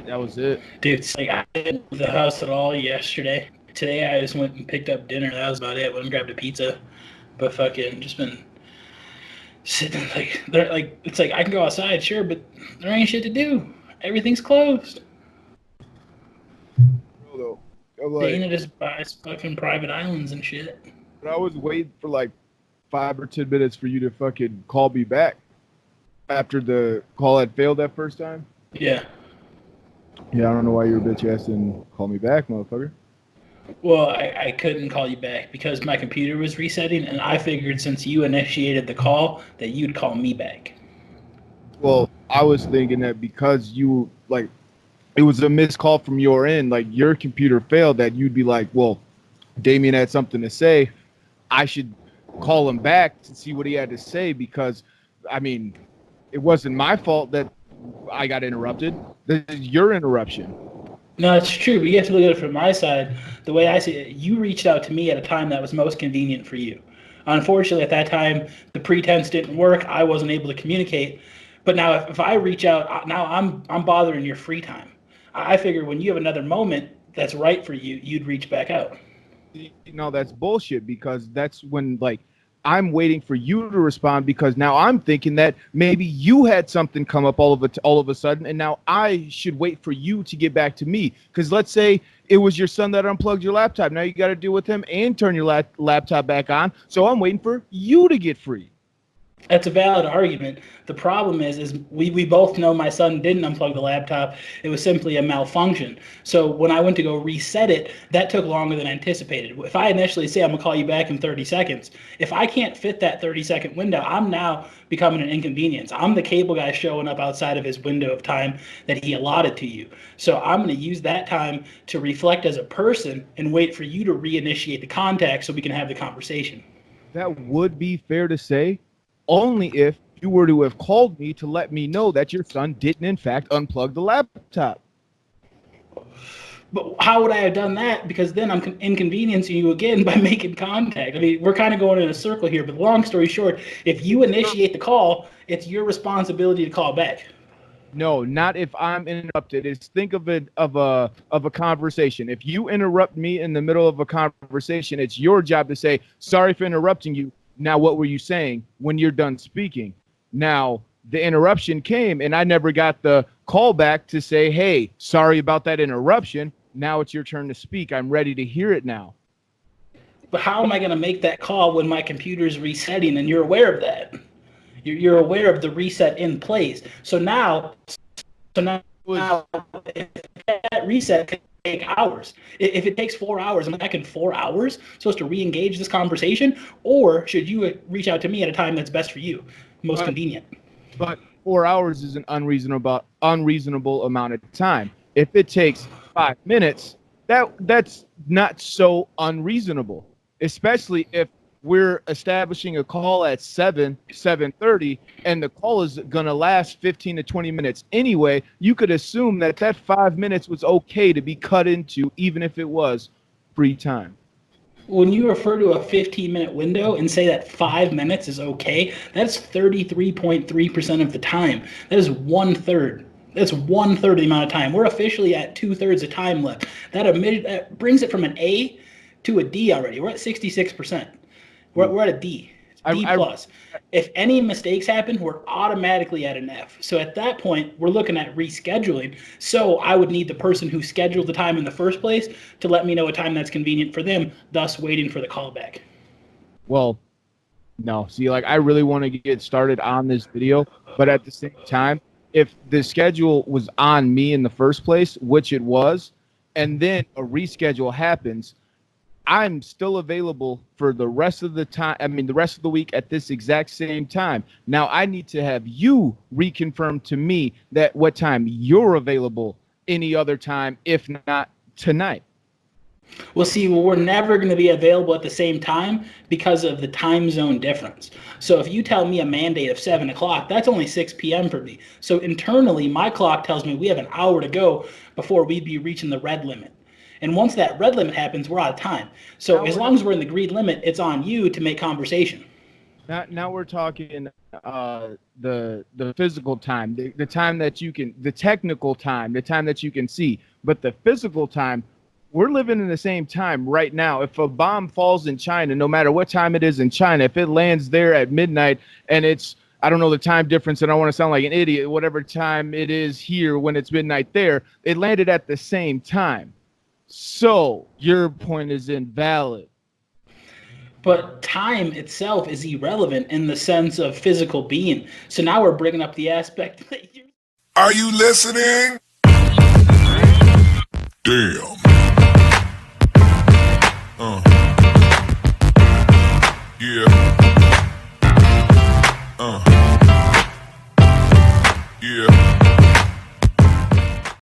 That was it. Dude, it's like I didn't leave the house at all yesterday. Today I just went and picked up dinner. That was about it. Went and grabbed a pizza. But fucking just been sitting like they're like it's like I can go outside, sure, but there ain't shit to do. Everything's closed. Real though. I'm like, Dana just buys fucking private islands and shit. but I was waiting for like 5 or 10 minutes for you to fucking call me back after the call had failed that first time. Yeah. Yeah, I don't know why your bitch ass didn't call me back, motherfucker. Well, I couldn't call you back because my computer was resetting, and I figured since you initiated the call that you'd call me back. Well, I was thinking that because you like it was a missed call from your end, like your computer failed, that you'd be like, well, Damien had something to say. I should call him back to see what he had to say because, I mean, it wasn't my fault that I got interrupted. This is your interruption. No, it's true, but you have to look at it from my side. The way I see it, you reached out to me at a time that was most convenient for you. Unfortunately, at that time, the pretense didn't work. I wasn't able to communicate. But now, if I reach out, now I'm bothering your free time. I figure when you have another moment that's right for you, you'd reach back out. No, that's bullshit because that's when like I'm waiting for you to respond because now I'm thinking that maybe you had something come up all of a sudden and now I should wait for you to get back to me because let's say it was your son that unplugged your laptop. Now you got to deal with him and turn your laptop back on. So I'm waiting for you to get free. That's a valid argument. The problem is we both know my son didn't unplug the laptop. It was simply a malfunction. So when I went to go reset it, that took longer than anticipated. If I initially say I'm gonna call you back in 30 seconds, if I can't fit that 30-second window, I'm now becoming an inconvenience. I'm the cable guy showing up outside of his window of time that he allotted to you. So I'm gonna use that time to reflect as a person and wait for you to reinitiate the contact so we can have the conversation. That would be fair to say, only if you were to have called me to let me know that your son didn't, in fact, unplug the laptop. But how would I have done that? Because then I'm inconveniencing you again by making contact. I mean, we're kind of going in a circle here. But long story short, if you initiate the call, it's your responsibility to call back. No, not if I'm interrupted. It's think of it of a conversation. If you interrupt me in the middle of a conversation, it's your job to say, "Sorry for interrupting you. Now, what were you saying?" when you're done speaking. Now, the interruption came and I never got the call back to say, "Hey, sorry about that interruption. Now it's your turn to speak. I'm ready to hear it now." But how am I going to make that call when my computer's resetting and you're aware of that? You're aware of the reset in place. So now if that reset can take hours. If it takes 4 hours, am I back in 4 hours supposed to re-engage this conversation, or should you reach out to me at a time that's best for you, most But convenient? but 4 hours is an unreasonable amount of time. If it takes 5 minutes, that's not so unreasonable, especially if we're establishing a call at 7:30 and the call is going to last 15 to 20 minutes anyway. You could assume that that 5 minutes was okay to be cut into even if it was free time. When you refer to a 15-minute window and say that 5 minutes is okay, that's 33.3% of the time. That is one third. That's one third of the amount of time. We're officially at two-thirds of time left. That brings it from an A to a D already. We're at 66%. We're at a D. It's I, D I plus. If any mistakes happen, we're automatically at an F. So at that point, we're looking at rescheduling. So I would need the person who scheduled the time in the first place to let me know a time that's convenient for them, thus waiting for the callback. well, no, see, like I really want to get started on this video, but at the same time, if the schedule was on me in the first place, which it was, and then a reschedule happens, I'm still available for the rest of the time. I mean, the rest of the week at this exact same time. Now, I need to have you reconfirm to me that what time you're available any other time, if not tonight. Well, we're never going to be available at the same time because of the time zone difference. So if you tell me a mandate of 7 o'clock, that's only 6 p.m. for me. So internally, my clock tells me we have an hour to go before we'd be reaching the red limit. And once that red limit happens, we're out of time. So Now as we're long as we're in the green limit, it's on you to make conversation. now we're talking the physical time, the time that you can, the technical time, the time that you can see, but the physical time. We're living in the same time right now. If a bomb falls in China, no matter what time it is in China, if it lands there at midnight and it's, I don't know the time difference, and I don't want to sound like an idiot, whatever time it is here when it's midnight there, it landed at the same time. So your point is invalid. But time itself is irrelevant in the sense of physical being. So now we're bringing up the aspect that Are you listening? Damn.